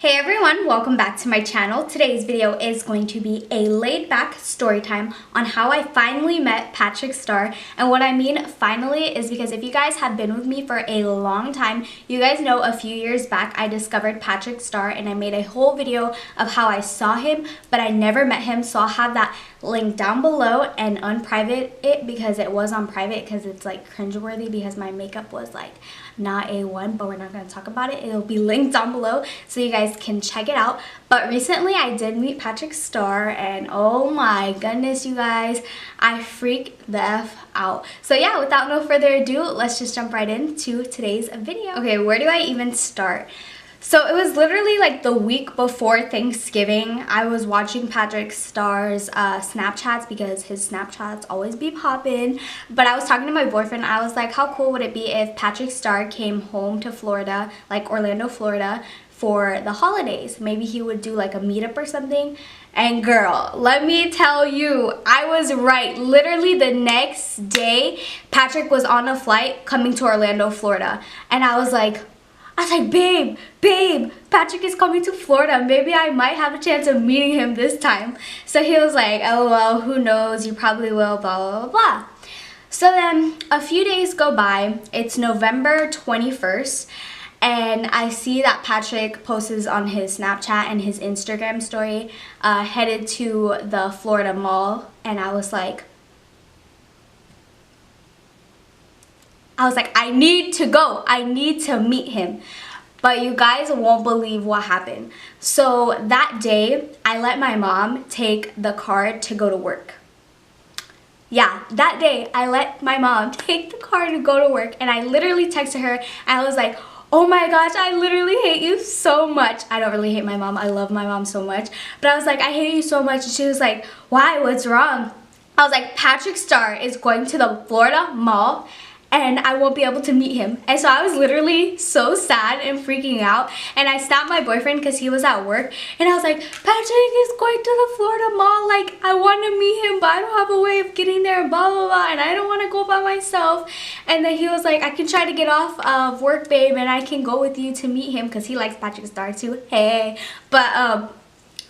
Hey everyone, welcome back to my channel. Today's video is going to be a laid-back story time on how I finally met Patrickstarrr. And what I mean finally is because if you guys have been with me for a long time, you guys know a few years back I discovered Patrickstarrr and I made a whole video of how I saw him, but I never met him. So I'll have that link down below and unprivate it because it was on private because it's like cringeworthy because my makeup was like not A1, but we're not going to talk about it. It'll be linked down below so you guys can check it out. But recently I did meet Patrickstarrr and oh my goodness, you guys, I freaked the F out. So yeah, without no further ado, let's just jump right into today's video. Okay, where do I even start? So it was literally like the week before Thanksgiving. I was watching Patrickstarr's Snapchats because his Snapchats always be popping. But I was talking to my boyfriend. I was like, how cool would it be if Patrickstarrr came home to Florida, like Orlando, Florida, for the holidays? Maybe he would do like a meetup or something. And girl, let me tell you, I was right. Literally the next day, Patrick was on a flight coming to Orlando, Florida. And I was like, babe, Patrick is coming to Florida. Maybe I might have a chance of meeting him this time. So he was like, LOL, who knows? You probably will, blah, blah, blah, blah. So then a few days go by. It's November 21st. And I see that Patrick posts on his Snapchat and his Instagram story headed to the Florida Mall. And I was like, I need to go. I need to meet him. But you guys won't believe what happened. So that day, I let my mom take the car to go to work. Yeah, that day, I let my mom take the car to go to work. And I literally texted her. And I was like, oh my gosh, I literally hate you so much. I don't really hate my mom. I love my mom so much. But I was like, I hate you so much. And she was like, why? What's wrong? I was like, Patrickstarrr is going to the Florida Mall and I won't be able to meet him. And so I was literally so sad and freaking out. And I stopped my boyfriend because he was at work. And I was like, Patrick is going to the Florida Mall. Like, I want to meet him, but I don't have a way of getting there, blah, blah, blah. And I don't want to go by myself. And then he was like, I can try to get off of work, babe, and I can go with you to meet him because he likes Patrickstarrr too. Hey. But,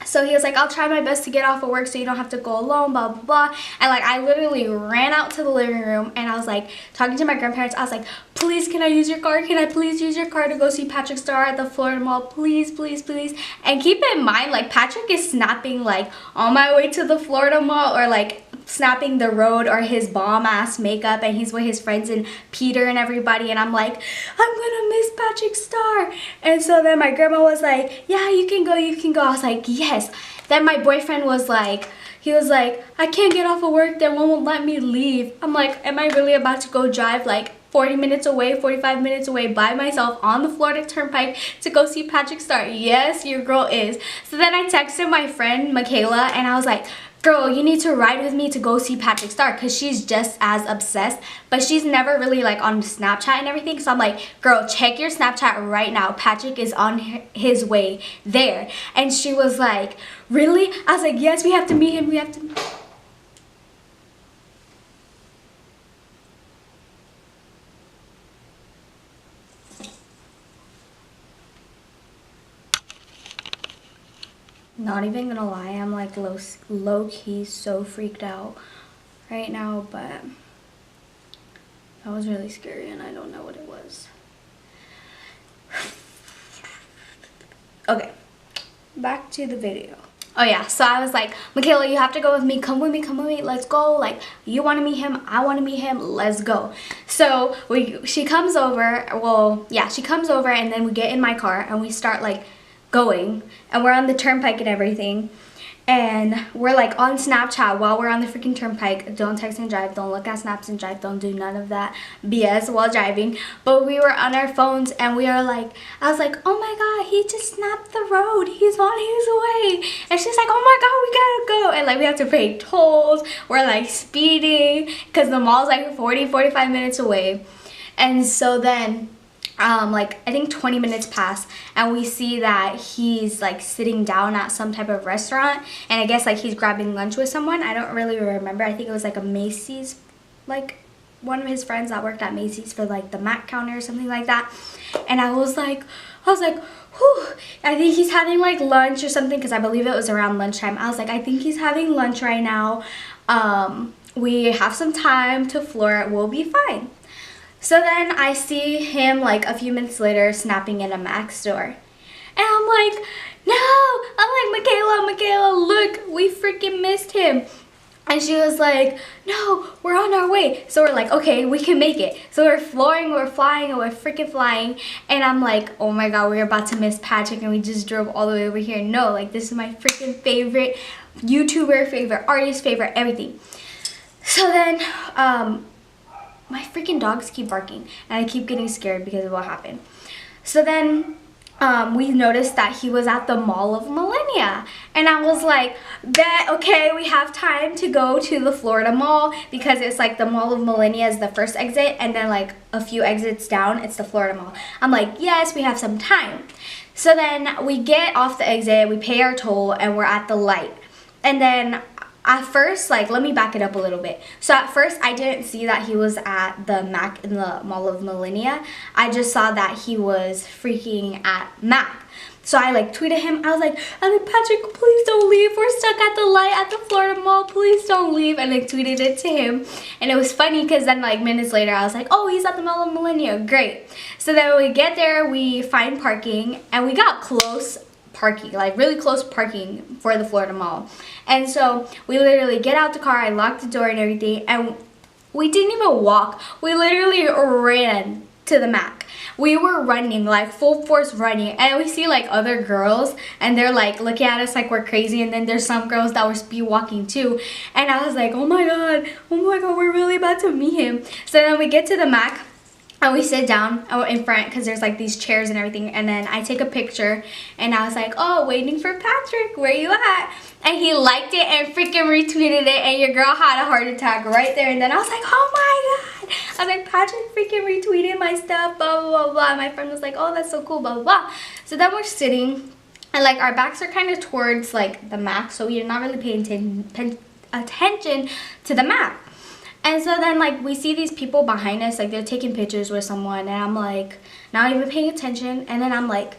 so he was like, I'll try my best to get off of work so you don't have to go alone, blah, blah, blah. And like, I literally ran out to the living room and I was like, talking to my grandparents, I was like, please, can I use your car? Can I please use your car to go see Patrickstarrr at the Florida Mall? Please, please, please. And keep in mind, like, Patrick is snapping like on my way to the Florida Mall or like snapping the road or his bomb ass makeup and he's with his friends and Peter and everybody and I'm like, I'm gonna miss Patrickstarrr. And so then my grandma was like, yeah, you can go, you can go. I was like, yes. Then my boyfriend was like, he was like, I can't get off of work, they won't let me leave. I'm like, am I really about to go drive like 40 minutes away, 45 minutes away by myself on the Florida Turnpike to go see Patrickstarrr? Yes, your girl is. So then I texted my friend Michaela and I was like, girl, you need to ride with me to go see Patrickstarrr because she's just as obsessed, but she's never really like on Snapchat and everything. So I'm like, girl, check your Snapchat right now. Patrick is on his way there. And she was like, really? I was like, yes, we have to meet him. We have to. Not even gonna lie, I'm like low-key so freaked out right now, but that was really scary and I don't know what it was. Okay, back to the video. Oh yeah, so I was like, Michaela, you have to go with me. Come with me, let's go. Like, you want to meet him, I want to meet him, let's go. So she comes over, well, yeah, she comes over and then we get in my car and we start like going and we're on the turnpike and everything and we're like on Snapchat while we're on the freaking turnpike. Don't text and drive, don't look at snaps and drive, don't do none of that BS while driving. But we were on our phones and we are like, I was like, oh my god, he just snapped the road, he's on his way. And she's like, oh my god, we gotta go. And like we have to pay tolls, we're like speeding because the mall's like 40-45 minutes away. And so then like I think 20 minutes pass and we see that he's like sitting down at some type of restaurant and I guess like he's grabbing lunch with someone. I don't really remember. I think it was like a Macy's, like one of his friends that worked at Macy's for like the Mac counter or something like that. And I was like, I was like, whew, I think he's having like lunch or something, because I believe it was around lunchtime. I was like, I think he's having lunch right now. We have some time to floor it, we'll be fine. So then I see him like a few minutes later snapping in a MAC store. And I'm like, no! I'm like, Michaela, look, we freaking missed him. And she was like, no, we're on our way. So we're like, okay, we can make it. So we're flooring, we're flying, and we're freaking flying. And I'm like, oh my god, we're about to miss Patrick, and we just drove all the way over here. No, like, this is my freaking favorite YouTuber, favorite artist, favorite everything. So then, my freaking dogs keep barking, and I keep getting scared because of what happened. So then, we noticed that he was at the Mall of Millennia, and I was like, bet, okay, we have time to go to the Florida Mall, because it's like the Mall of Millennia is the first exit, and then like a few exits down, it's the Florida Mall. I'm like, yes, we have some time. So then we get off the exit, we pay our toll, and we're at the light. And then at first, like, let me back it up a little bit. So at first, I didn't see that he was at the MAC in the Mall of Millennia. I just saw that he was freaking at MAC. So I like tweeted him. I was like, Patrick, please don't leave. We're stuck at the light at the Florida Mall. Please don't leave. And I tweeted it to him. And it was funny because then like minutes later, I was like, oh, he's at the Mall of Millennia. Great. So then we get there, we find parking, and we got close parking, like really close parking for the Florida Mall. And so we literally get out the car, I locked the door and everything, and we didn't even walk. We literally ran to the MAC. We were running, like full force running, and we see like other girls, and they're like looking at us like we're crazy, and then there's some girls that were speed walking too. And I was like, oh my god, we're really about to meet him. So then we get to the MAC, and we sit down in front because there's like these chairs and everything, and then I take a picture, and I was like, oh, waiting for Patrick, where you at? And he liked it and freaking retweeted it, and your girl had a heart attack right there. And then I was like, oh my god, I was like, Patrick freaking retweeted my stuff, blah blah blah blah. And my friend was like, oh, that's so cool, blah blah blah. So then we're sitting, and like our backs are kind of towards like the MAC, so we're not really paying attention to the MAC. And so then like we see these people behind us, like they're taking pictures with someone, and I'm like not even paying attention. And then I'm like,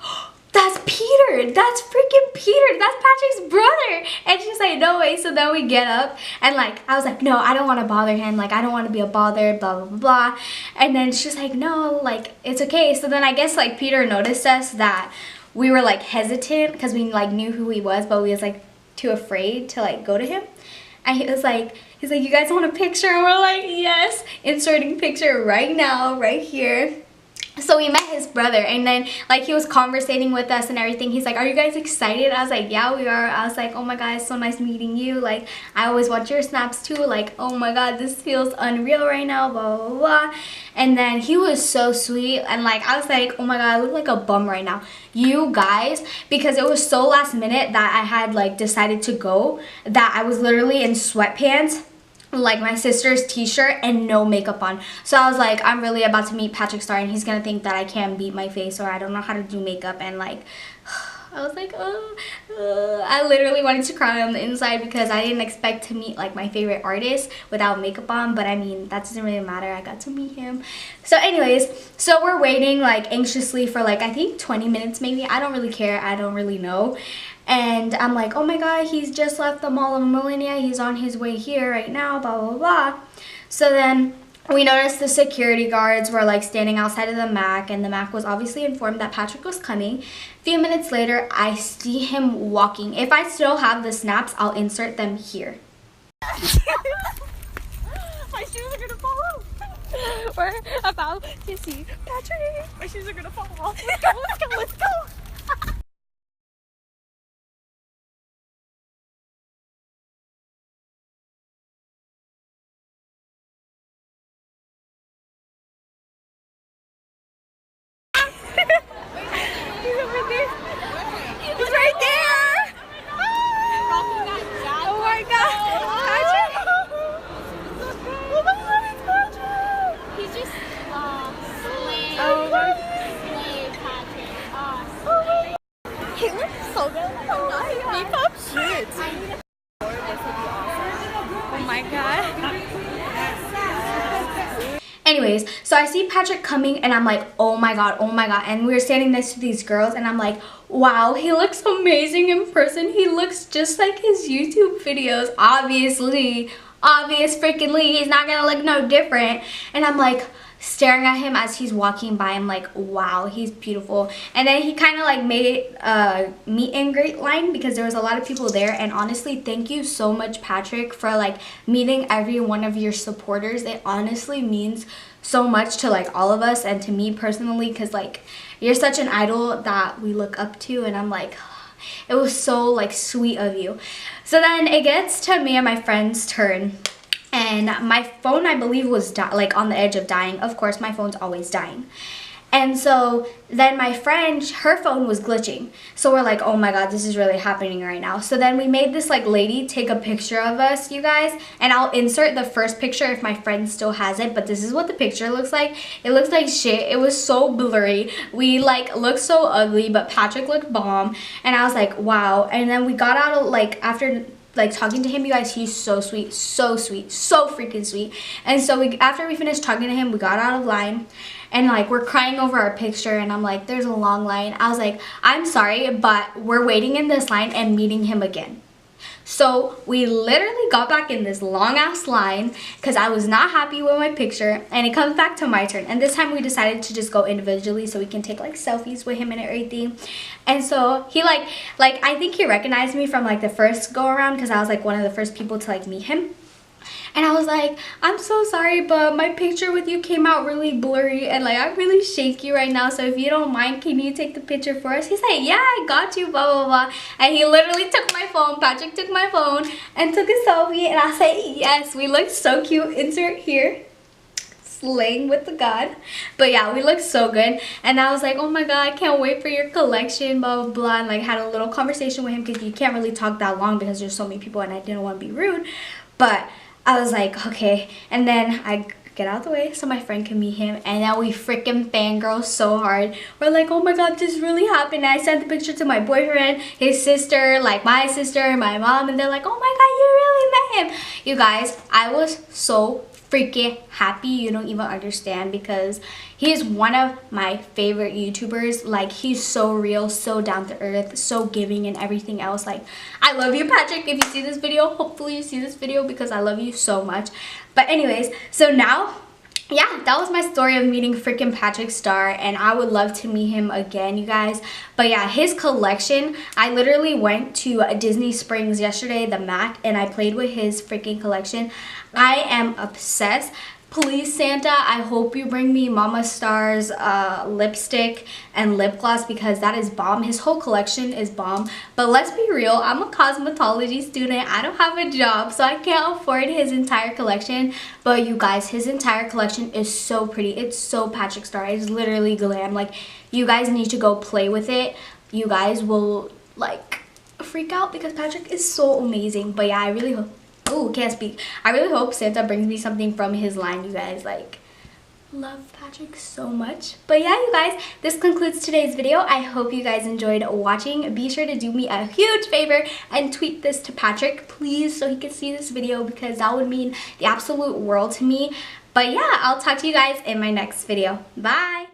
oh, that's Peter, that's freaking Peter, that's Patrick's brother. And she's like, no way. So then we get up, and like I was like, no, I don't want to bother him, like I don't want to be a bother, blah blah blah blah. And then she's like, no, like it's okay. So then I guess like Peter noticed us, that we were like hesitant because we like knew who he was, but we was like too afraid to like go to him. And he's like, you guys want a picture? And we're like, yes, inserting picture right now, right here. So we met his brother, and then like he was conversating with us and everything. He's like, are you guys excited? I was like, yeah, we are. I was like, oh my god, it's so nice meeting you. Like I always watch your snaps too. Like, oh my god, this feels unreal right now, blah blah blah. And then he was so sweet, and like I was like, oh my god, I look like a bum right now, you guys, because it was so last minute that I had like decided to go, that I was literally in sweatpants, like my sister's t-shirt, and no makeup on. So I was like, I'm really about to meet Patrickstarrr, and he's gonna think that I can't beat my face, or I don't know how to do makeup. And like I was like, I literally wanted to cry on the inside, because I didn't expect to meet like my favorite artist without makeup on. But I mean, that doesn't really matter, I got to meet him. So anyways, so we're waiting like anxiously for like I think 20 minutes maybe, I don't really care, I don't really know. And I'm like, oh my god, he's just left the Mall of Millennia, he's on his way here right now, blah blah blah. So then we noticed the security guards were like standing outside of the MAC, and the MAC was obviously informed that Patrick was coming. A few minutes later, I see him walking. If I still have the snaps, I'll insert them here. My shoes are gonna fall off. We're about to see Patrick. My shoes are gonna fall off. Let's go, let's go, let's go. He's over there. He's right there. Oh my god. Patrick. Oh my god, it's Patrick. He's just slave. Oh my Slave Patrick. god. He looks so good. Makeup shit. Oh my god. Anyways, So I see Patrick coming and I'm like, oh my god, oh my god. And we were standing next to these girls and I'm like, wow, he looks amazing in person. He looks just like his YouTube videos. Obviously, obvious freakingly, he's not gonna look no different. And I'm like staring at him as he's walking by. I'm like, wow, he's beautiful. And then he kind of like made a meet and greet line because there was a lot of people there. And honestly, thank you so much, Patrick, for like meeting every one of your supporters. It honestly means so much to like all of us and to me personally, because like you're such an idol that we look up to. And I'm like, it was so like sweet of you. So then it gets to me and my friend's turn. And my phone, I believe, was like on the edge of dying. Of course, my phone's always dying. And so then my friend, her phone was glitching. So we're like, oh my god, this is really happening right now. So then we made this like lady take a picture of us, you guys. And I'll insert the first picture if my friend still has it. But this is what the picture looks like. It looks like shit. It was so blurry. We like looked so ugly, but Patrick looked bomb. And I was like, wow. And then we got out of like, after like talking to him, you guys, he's so sweet, so freaking sweet. And so after we finished talking to him, we got out of line and like we're crying over our picture. And I'm like, there's a long line. I was like, I'm sorry, but we're waiting in this line and meeting him again. So we literally got back in this long ass line because I was not happy with my picture, and it comes back to my turn. And this time we decided to just go individually so we can take like selfies with him and everything. And so he like I think he recognized me from like the first go around because I was like one of the first people to like meet him. And I was like, I'm so sorry, but my picture with you came out really blurry and like I'm really shaky right now. So if you don't mind, can you take the picture for us? He's like, yeah, I got you, blah, blah, blah. And he literally took my phone. Patrick took my phone and took a selfie. And I said, yes, we looked so cute. Insert here. Slaying with the god. But yeah, we looked so good. And I was like, oh my god, I can't wait for your collection, blah, blah, blah. And like had a little conversation with him because you can't really talk that long because there's so many people and I didn't want to be rude. But I was like, okay. And then I get out of the way so my friend can meet him. And now we freaking fangirl so hard. We're like, oh my god, this really happened. And I sent the picture to my boyfriend, his sister, like my sister, my mom. And they're like, oh my god, you really met him. You guys, I was so freaking happy. You don't even understand, because he is one of my favorite YouTubers. Like, he's so real, so down to earth, so giving and everything else. Like, I love you, Patrick. If you see this video, hopefully you see this video because I love you so much. But anyways, so now, yeah, that was my story of meeting freaking Patrickstarrr, and I would love to meet him again, you guys. But yeah, his collection, I literally went to Disney Springs yesterday, the MAC, and I played with his freaking collection. I am obsessed. Please, Santa, I hope you bring me Mama Star's lipstick and lip gloss, because that is bomb. His whole collection is bomb. But let's be real, I'm a cosmetology student. I don't have a job, so I can't afford his entire collection. But you guys, his entire collection is so pretty. It's so Patrickstarrr. It's literally glam. Like, you guys need to go play with it. You guys will, like, freak out because Patrick is so amazing. But yeah, I really hope... Oh, can't speak. I really hope Santa brings me something from his line, you guys. Like, love Patrick so much. But yeah, you guys, this concludes today's video. I hope you guys enjoyed watching. Be sure to do me a huge favor and tweet this to Patrick, please, so he can see this video, because that would mean the absolute world to me. But yeah, I'll talk to you guys in my next video. Bye!